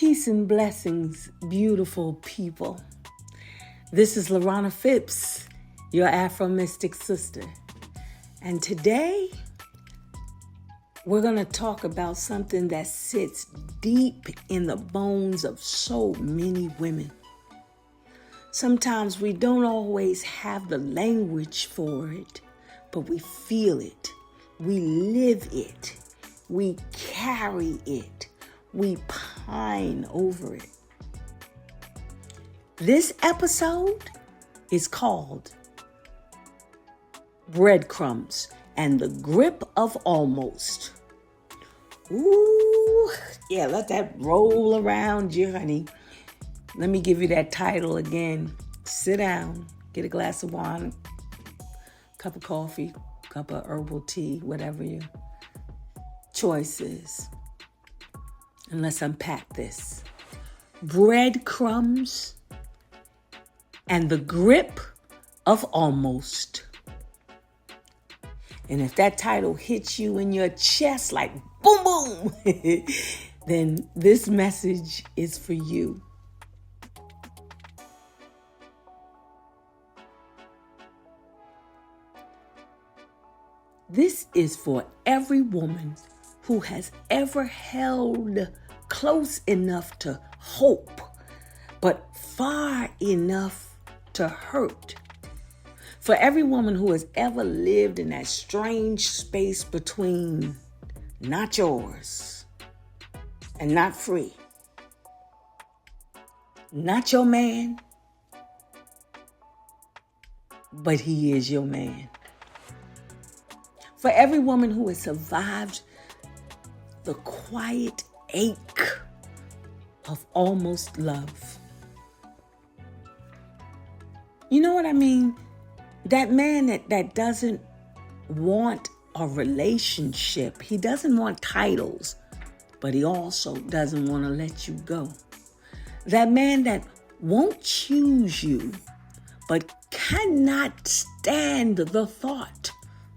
Peace and blessings, beautiful people. This is Laranah Phipps, your Afro Mystic Sistah. And today, we're going to talk about something that sits deep in the bones of so many women. Sometimes we don't always have the language for it, but we feel it. We live it. We carry it. We pine over it. This episode is called Breadcrumbs and the Grip of Almost. Ooh, yeah, let that roll around you, honey. Let me give you that title again. Sit down, get a glass of wine, cup of coffee, cup of herbal tea, whatever your choice is. And let's unpack this. Breadcrumbs and the grip of almost. And if that title hits you in your chest like boom, boom, then this message is for you. This is for every woman who has ever held close enough to hope, but far enough to hurt. For every woman who has ever lived in that strange space between not yours and not free. Not your man, but he is your man. For every woman who has survived the quiet ache of almost love. You know what I mean? That man that doesn't want a relationship. He doesn't want titles, but he also doesn't want to let you go. That man that won't choose you, but cannot stand the thought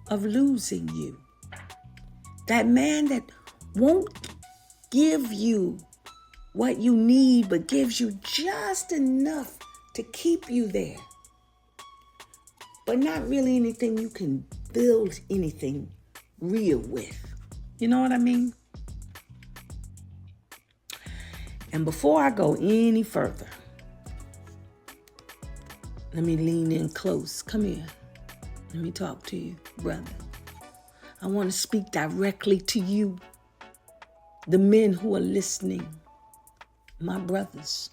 of losing you. That man that won't give you what you need, but gives you just enough to keep you there. But not really anything you can build anything real with. You know what I mean? And before I go any further, let me lean in close. Come here. Let me talk to you, brother. I want to speak directly to you, the men who are listening, my brothers.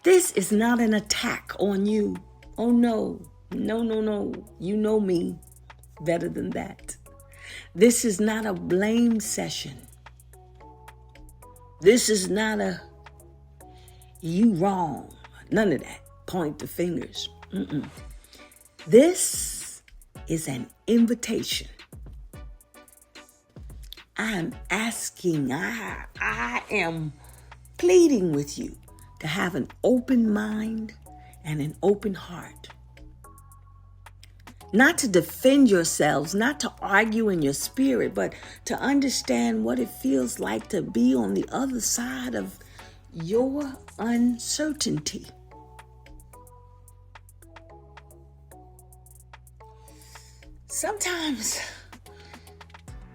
This is not an attack on you. Oh, no. No. You know me better than that. This is not a blame session. This is not a you wrong. None of that. Point the fingers. This is an invitation. I am asking, I am pleading with you to have an open mind and an open heart. Not to defend yourselves, not to argue in your spirit, but to understand what it feels like to be on the other side of your uncertainty. Sometimes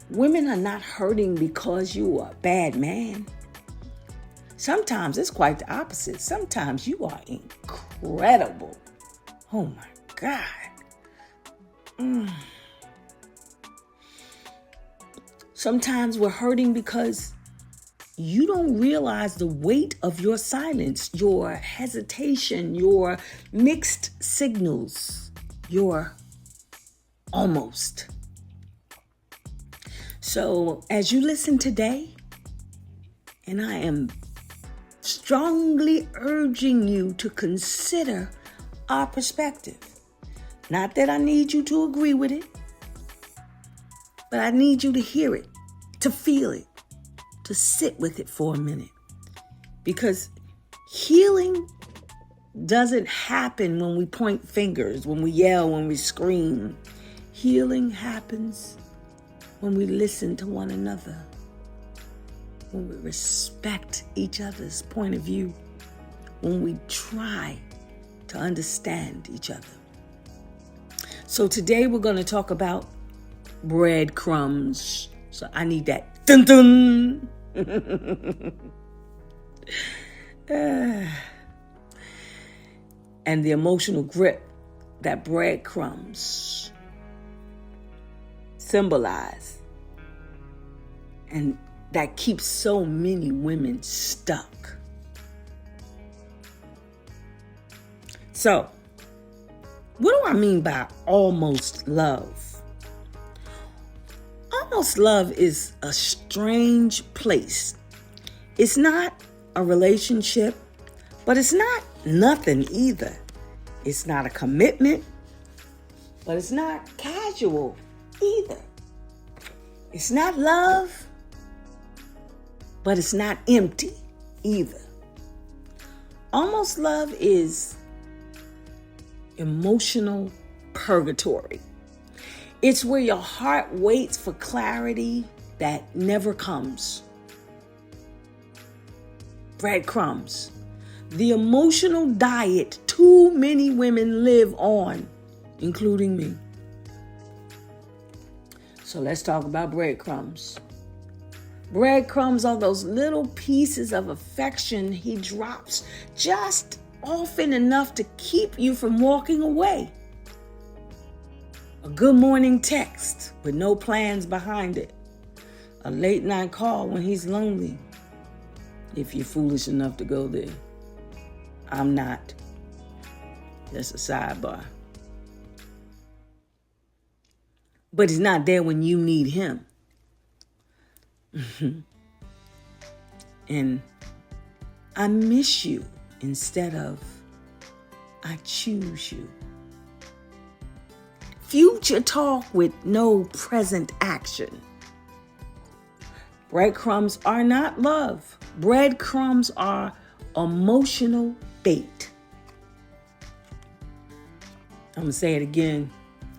women are not hurting because you are a bad man. Sometimes it's quite the opposite. Sometimes you are incredible. Oh my God. Sometimes we're hurting because you don't realize the weight of your silence, your hesitation, your mixed signals, your almost. So as you listen today, and I am strongly urging you to consider our perspective. Not that I need you to agree with it, but I need you to hear it, to feel it, to sit with it for a minute. Because healing doesn't happen when we point fingers, when we yell, when we scream. Healing happens when we listen to one another. when we respect each other's point of view, when we try to understand each other. So today we're going to talk about breadcrumbs. So I need that dun dun. And the emotional grip that breadcrumbs symbolize, and that keeps so many women stuck. So, what do I mean by almost love? Almost love is a strange place. It's not a relationship, but it's not nothing either. It's not a commitment, but it's not casual either. It's not love, but it's not empty either. Almost love is emotional purgatory. It's where your heart waits for clarity that never comes. Breadcrumbs. The emotional diet too many women live on, including me. So let's talk about breadcrumbs. Breadcrumbs are those little pieces of affection he drops just often enough to keep you from walking away. A good morning text with no plans behind it. A late night call when he's lonely, if you're foolish enough to go there. I'm not. That's a sidebar. But he's not there when you need him. And I miss you instead of I choose you. Future talk with no present action. Breadcrumbs are not love. Breadcrumbs are emotional bait. I'm going to say it again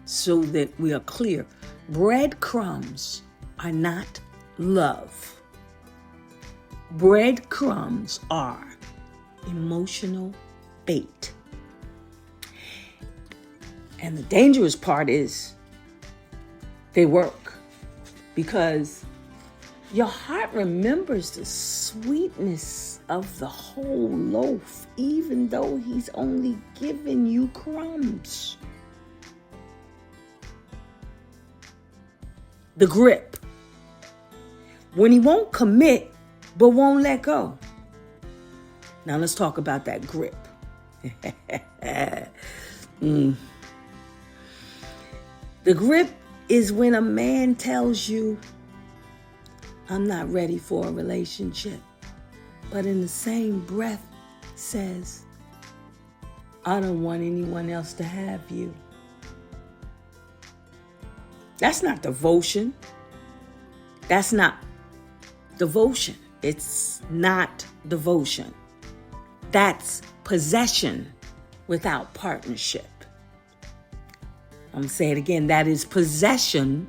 so that we are clear. Breadcrumbs are not love. Breadcrumbs are emotional bait. And the dangerous part is they work because your heart remembers the sweetness of the whole loaf, even though he's only given you crumbs. The grip. When he won't commit, but won't let go. Now let's talk about that grip. The grip is when a man tells you, I'm not ready for a relationship, but in the same breath says, I don't want anyone else to have you. That's not devotion. That's not devotion. It's not devotion. That's possession without partnership. I'm going to say it again. That is possession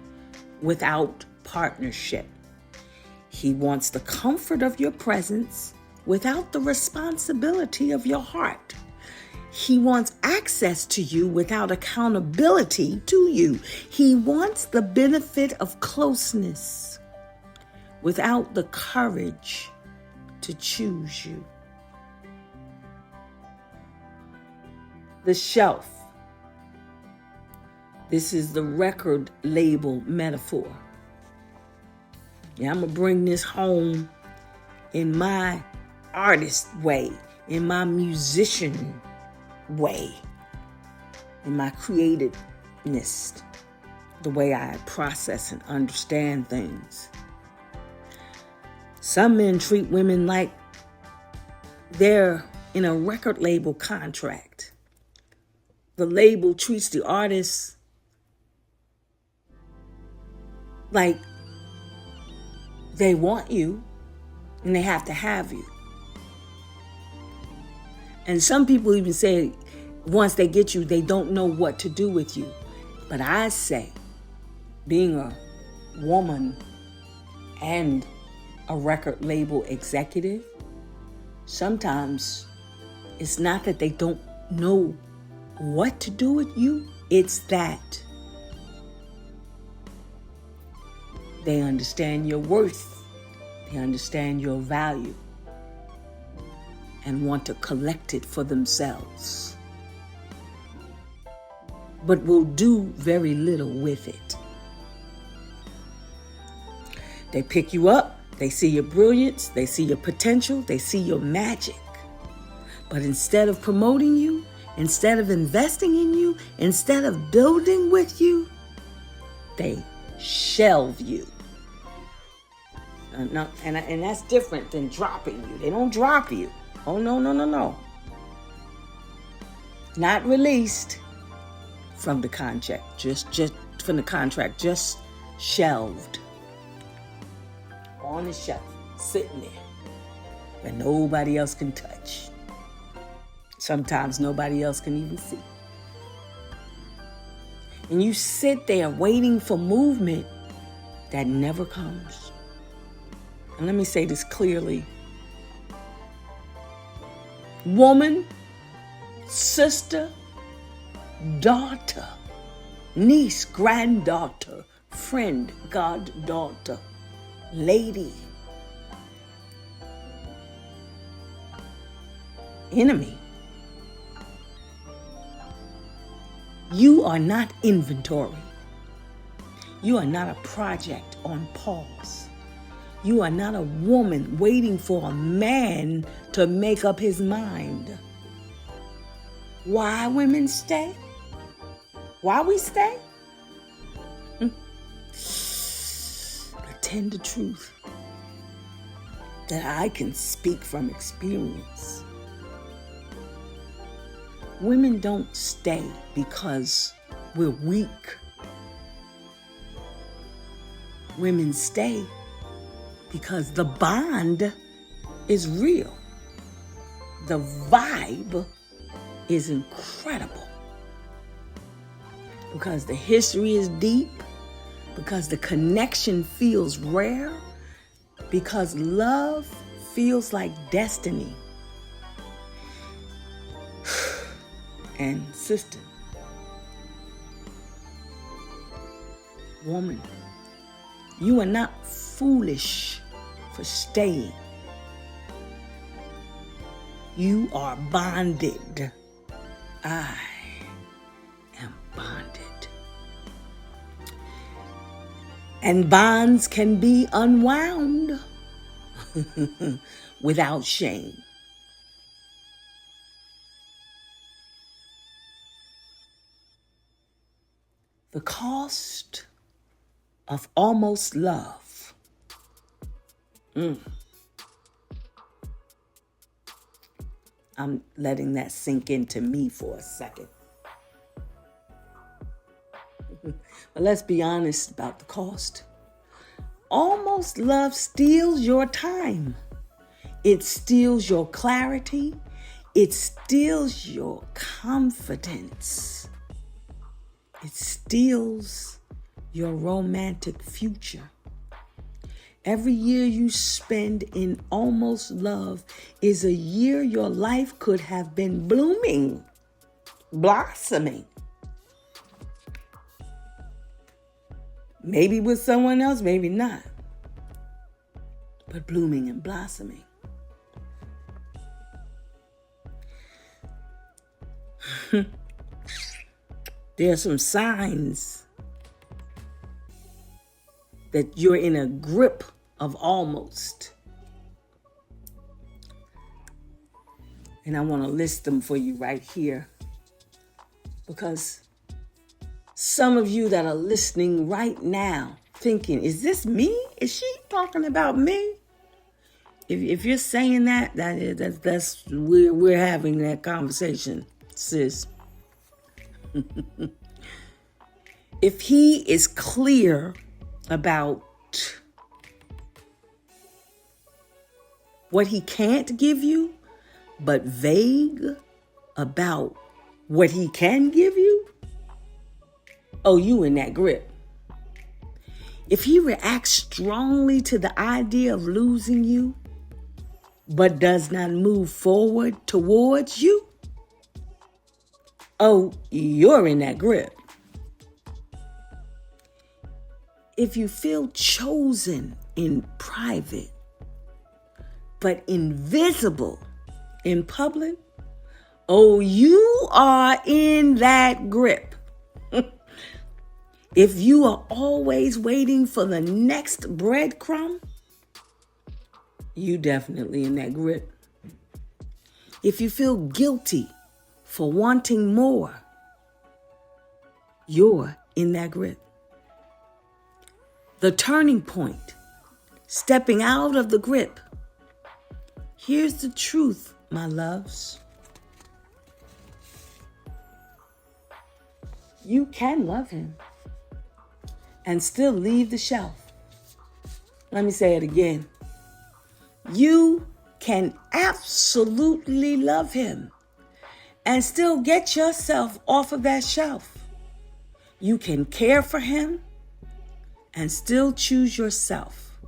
without partnership. He wants the comfort of your presence without the responsibility of your heart. He wants access to you without accountability to you. He wants the benefit of closeness without the courage to choose you. The shelf. This is the record label metaphor. Yeah, I'm going to bring this home in my artist way, in my musician way, in my creativeness, the way I process and understand things. Some men treat women like they're in a record label contract. The label treats the artist like they want you and they have to have you. And some people even say once they get you, they don't know what to do with you. But I say, being a woman and a record label executive, sometimes it's not that they don't know what to do with you, it's that they understand your worth, they understand your value, and want to collect it for themselves, but will do very little with it. They pick you up, they see your brilliance, they see your potential, they see your magic. But instead of promoting you, instead of investing in you, instead of building with you, they shelve you. And that's different than dropping you. They don't drop you. Oh, no. Not released from the contract. Just from the contract. Just shelved. On the shelf. Sitting there. Where nobody else can touch. Sometimes nobody else can even see. And you sit there waiting for movement that never comes. And let me say this clearly. Woman, sister, daughter, niece, granddaughter, friend, goddaughter, lady, enemy. You are not inventory. You are not a project on pause. You are not a woman waiting for a man to make up his mind. Why women stay? Why we stay? The tender truth that I can speak from experience. Women don't stay because we're weak. Women stay because the bond is real. The vibe is incredible. Because the history is deep. Because the connection feels rare. Because love feels like destiny. And sister, woman, you are not foolish for staying. You are bonded. I am bonded. And bonds can be unwound without shame. The cost of almost love. I'm letting that sink into me for a second. But let's be honest about the cost. Almost love steals your time. It steals your clarity. It steals your confidence. It steals your romantic future. Every year you spend in almost love is a year your life could have been blooming, blossoming. Maybe with someone else, maybe not. But blooming and blossoming. There are some signs that you're in a grip of almost. And I want to list them for you right here. Because some of you that are listening right now thinking, is this me? Is she talking about me? If you're saying that's we're having that conversation, sis. If he is clear about what he can't give you, but vague about what he can give you, oh, you in that grip. if he reacts strongly to the idea of losing you, but does not move forward towards you, oh, you're in that grip. If you feel chosen in private, but invisible in public, oh, you are in that grip. If you are always waiting for the next breadcrumb, you definitely in that grip. If you feel guilty for wanting more, you're in that grip. The turning point, stepping out of the grip. Here's the truth, my loves. You can love him and still leave the shelf. Let me say it again. You can absolutely love him and still get yourself off of that shelf. You can care for him and still choose yourself.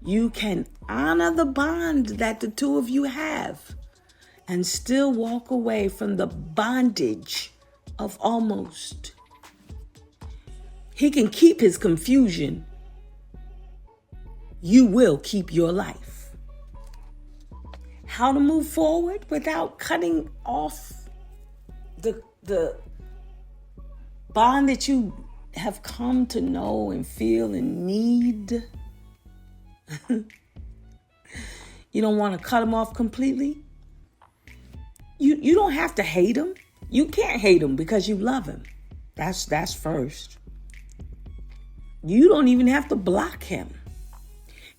You can honor the bond that the two of you have and still walk away from the bondage of almost. He can keep his confusion. You will keep your life. How to move forward without cutting off the bond that you have come to know and feel and need. You don't want to cut him off completely. You don't have to hate him. You can't hate him because you love him. That's first. You don't even have to block him.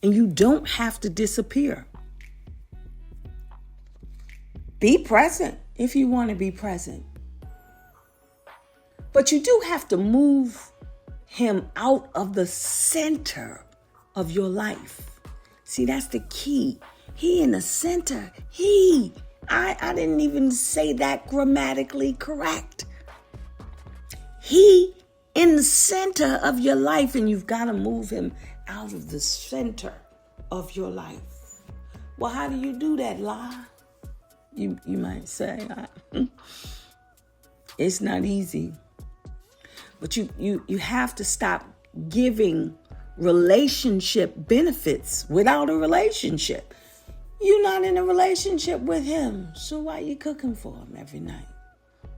And you don't have to disappear. Be present if you want to be present. But you do have to move him out of the center of your life. See, that's the key. He in the center. I didn't even say that grammatically correct. He in the center of your life, and you've got to move him out of the center of your life. Well, how do you do that, La? You might say, it's not easy. But you have to stop giving relationship benefits without a relationship. You're not in a relationship with him. So why are you cooking for him every night?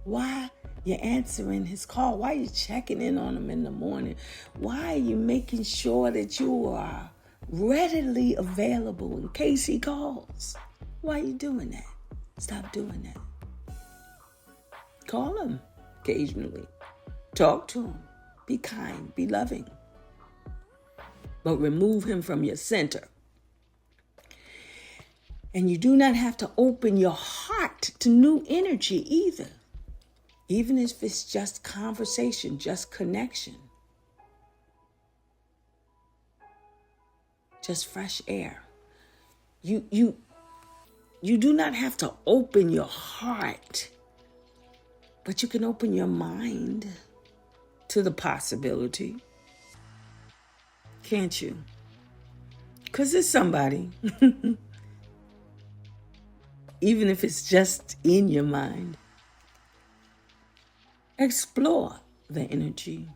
Why you're answering his call? Why are you checking in on him in the morning? Why are you making sure that you are readily available in case he calls? Why are you doing that? Stop doing that. Call him occasionally. Talk to him. Be kind. Be loving. But remove him from your center. And you do not have to open your heart to new energy either. Even if it's just conversation, just connection. Just fresh air. You do not have to open your heart, but you can open your mind to the possibility. Can't you? Because there's somebody, even if it's just in your mind. Explore the energy.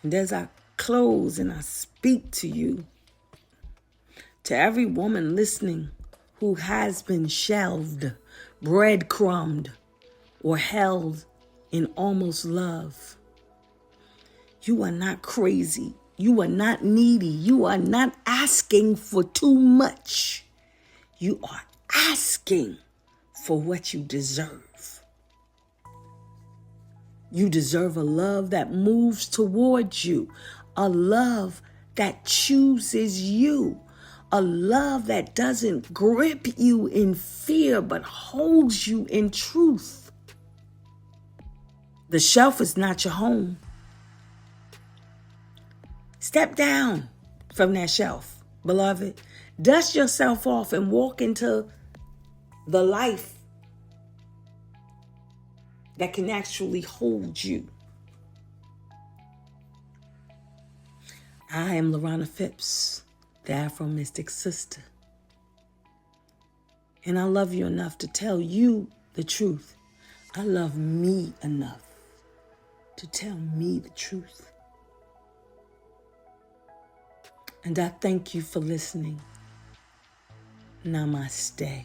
And as I close and I speak to you, to every woman listening who has been shelved, breadcrumbed, or held in almost love, you are not crazy. You are not needy. You are not asking for too much. You are asking for what you deserve. You deserve a love that moves towards you, a love that chooses you, a love that doesn't grip you in fear but holds you in truth. The shelf is not your home. Step down from that shelf, beloved. Dust yourself off and walk into the life that can actually hold you. I am Laranah Phipps, the Afro Mystic Sistah. And I love you enough to tell you the truth. I love me enough to tell me the truth. And I thank you for listening. Namaste.